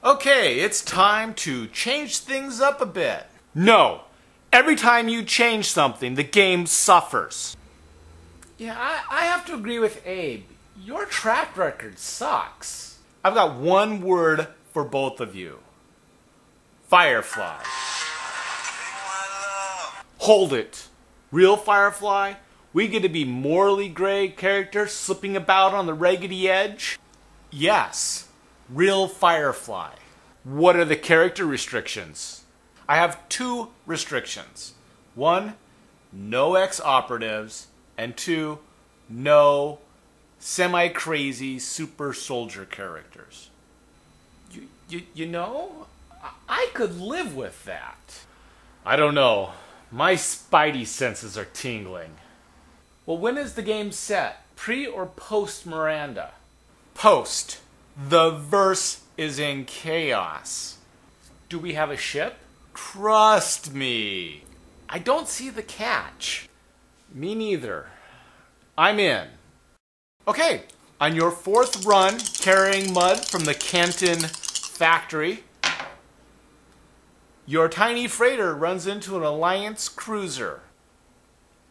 Okay, it's time to change things up a bit. No, every time you change something, the game suffers. Yeah, I have to agree with Abe. Your track record sucks. I've got one word for both of you. Firefly. Hold it. Real Firefly? We get to be morally gray characters slipping about on the raggedy edge? Yes, real Firefly. What are the character restrictions? I have two restrictions. One, no ex-operatives, and two, no semi-crazy super soldier characters. You know, I could live with that. I don't know. My spidey senses are tingling. Well, when is the game set? Pre or post Miranda? Post. The verse is in chaos. Do we have a ship? Trust me. I don't see the catch. Me neither. I'm in. Okay, on your fourth run carrying mud from the Canton factory, your tiny freighter runs into an Alliance cruiser.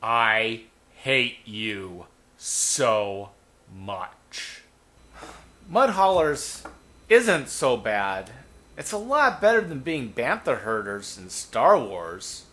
I hate you so much. Mud Haulers isn't so bad. It's a lot better than being Bantha Herders in Star Wars.